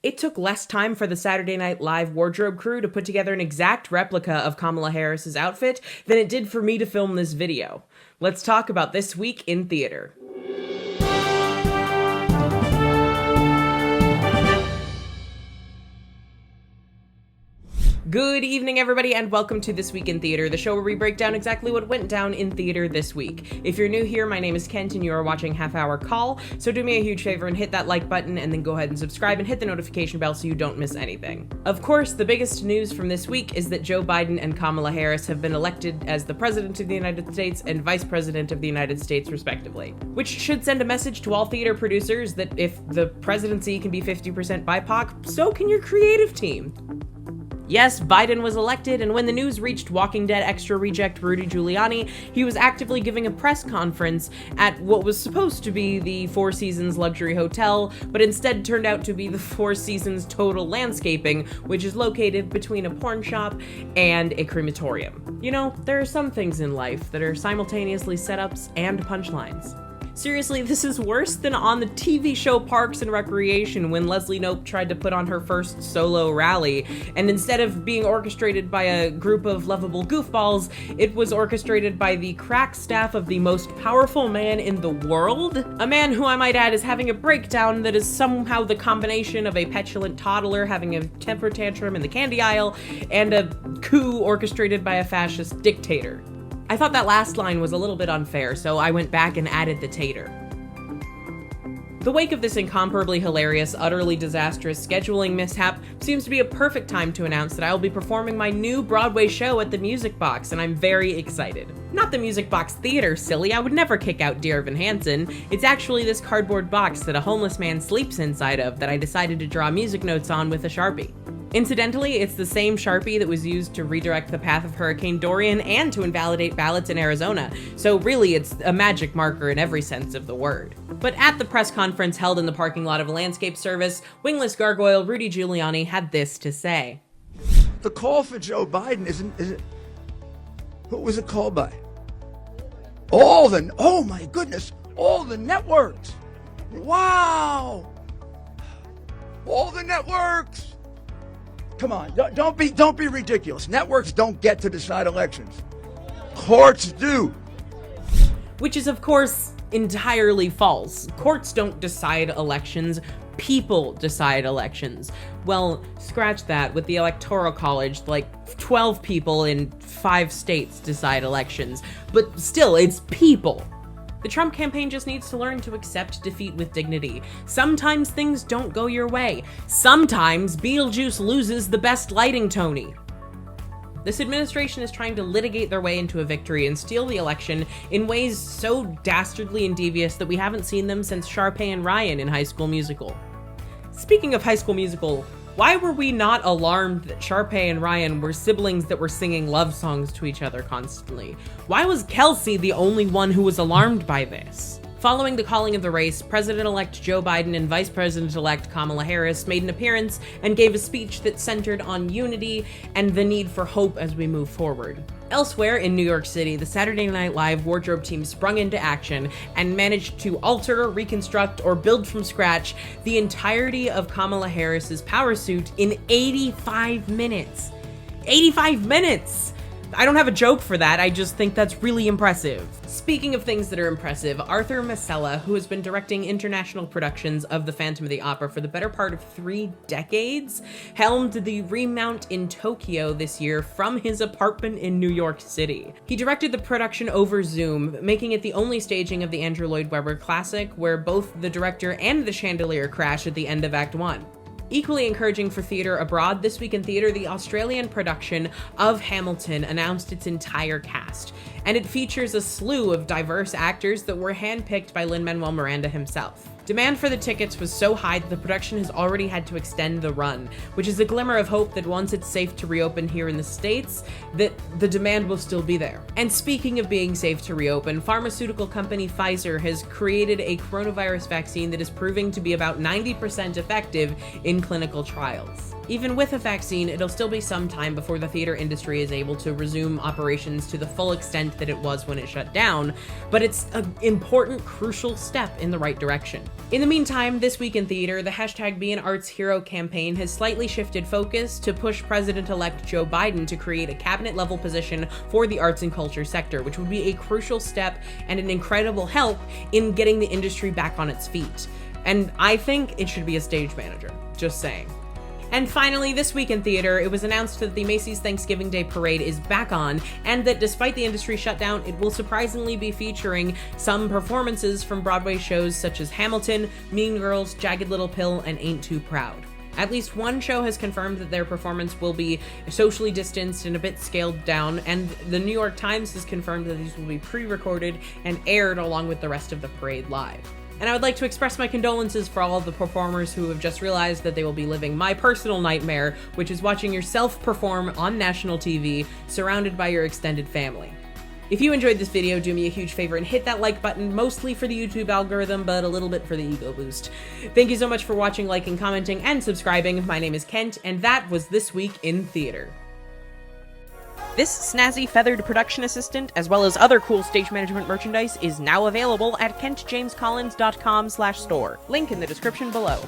It took less time for the Saturday Night Live wardrobe crew to put together an exact replica of Kamala Harris's outfit than it did for me to film this video. Let's talk about this week in theater. Good evening, everybody, and welcome to This Week in Theater, the show where we break down exactly what went down in theater this week. If you're new here, my name is Kent, and you are watching Half Hour Call, so do me a huge favor and hit that like button, and then go ahead and subscribe and hit the notification bell so you don't miss anything. Of course, the biggest news from this week is that Joe Biden and Kamala Harris have been elected as the President of the United States and Vice President of the United States, respectively. Which should send a message to all theater producers that if the presidency can be 50% BIPOC, so can your creative team. Yes, Biden was elected, and when the news reached Walking Dead extra reject Rudy Giuliani, he was actively giving a press conference at what was supposed to be the Four Seasons luxury hotel, but instead turned out to be the Four Seasons Total Landscaping, which is located between a porn shop and a crematorium. You know, there are some things in life that are simultaneously setups and punchlines. Seriously, this is worse than on the TV show Parks and Recreation when Leslie Knope tried to put on her first solo rally, and instead of being orchestrated by a group of lovable goofballs, it was orchestrated by the crack staff of the most powerful man in the world. A man who, I might add, is having a breakdown that is somehow the combination of a petulant toddler having a temper tantrum in the candy aisle and a coup orchestrated by a fascist dictator. I thought that last line was a little bit unfair, so I went back and added the tater. The wake of this incomparably hilarious, utterly disastrous scheduling mishap seems to be a perfect time to announce that I will be performing my new Broadway show at the Music Box, and I'm very excited. Not the Music Box Theater, silly, I would never kick out Dear Evan Hansen. It's actually this cardboard box that a homeless man sleeps inside of that I decided to draw music notes on with a Sharpie. Incidentally, it's the same Sharpie that was used to redirect the path of Hurricane Dorian and to invalidate ballots in Arizona, so really it's a magic marker in every sense of the word. But at the press conference held in the parking lot of a landscape service, wingless gargoyle Rudy Giuliani had this to say. The call for Joe Biden isn't who was it called by? Oh my goodness, all the networks. Wow. All the networks. Come on, don't be ridiculous. Networks don't get to decide elections. Courts do. Which is, of course, entirely false. Courts don't decide elections. People decide elections. Well, scratch that. With the Electoral College, like 12 people in 5 states decide elections. But still, it's people. The Trump campaign just needs to learn to accept defeat with dignity. Sometimes things don't go your way. Sometimes Beetlejuice loses the best lighting Tony. This administration is trying to litigate their way into a victory and steal the election in ways so dastardly and devious that we haven't seen them since Sharpay and Ryan in High School Musical. Speaking of High School Musical, why were we not alarmed that Sharpay and Ryan were siblings that were singing love songs to each other constantly? Why was Kelsey the only one who was alarmed by this? Following the calling of the race, President-elect Joe Biden and Vice President-elect Kamala Harris made an appearance and gave a speech that centered on unity and the need for hope as we move forward. Elsewhere in New York City, the Saturday Night Live wardrobe team sprung into action and managed to alter, reconstruct, or build from scratch the entirety of Kamala Harris's power suit in 85 minutes. 85 minutes! I don't have a joke for that, I just think that's really impressive. Speaking of things that are impressive, Arthur Masella, who has been directing international productions of The Phantom of the Opera for the better part of 3 decades, helmed the remount in Tokyo this year from his apartment in New York City. He directed the production over Zoom, making it the only staging of the Andrew Lloyd Webber classic, where both the director and the chandelier crash at the end of Act 1. Equally encouraging for theater abroad, this week in theater, the Australian production of Hamilton announced its entire cast, and it features a slew of diverse actors that were handpicked by Lin-Manuel Miranda himself. Demand for the tickets was so high that the production has already had to extend the run, which is a glimmer of hope that once it's safe to reopen here in the States, that the demand will still be there. And speaking of being safe to reopen, pharmaceutical company Pfizer has created a coronavirus vaccine that is proving to be about 90% effective in clinical trials. Even with a vaccine, it'll still be some time before the theater industry is able to resume operations to the full extent that it was when it shut down, but it's an important, crucial step in the right direction. In the meantime, this week in theater, the hashtag Be an Arts Hero campaign has slightly shifted focus to push President-elect Joe Biden to create a cabinet-level position for the arts and culture sector, which would be a crucial step and an incredible help in getting the industry back on its feet. And I think it should be a stage manager, just saying. And finally, this week in theater, it was announced that the Macys Thanksgiving Day Parade is back on, and that despite the industry shutdown, it will surprisingly be featuring some performances from Broadway shows such as Hamilton, Mean Girls, Jagged Little Pill, and Ain't Too Proud. At least one show has confirmed that their performance will be socially distanced and a bit scaled down, and the New York Times has confirmed that these will be pre-recorded and aired along with the rest of the parade live. And I would like to express my condolences for all of the performers who have just realized that they will be living my personal nightmare, which is watching yourself perform on national TV, surrounded by your extended family. If you enjoyed this video, do me a huge favor and hit that like button, mostly for the YouTube algorithm, but a little bit for the ego boost. Thank you so much for watching, liking, commenting, and subscribing. My name is Kent, and that was This Week in Theater. This snazzy feathered production assistant, as well as other cool stage management merchandise, is now available at kentjamescollins.com/store. Link in the description below.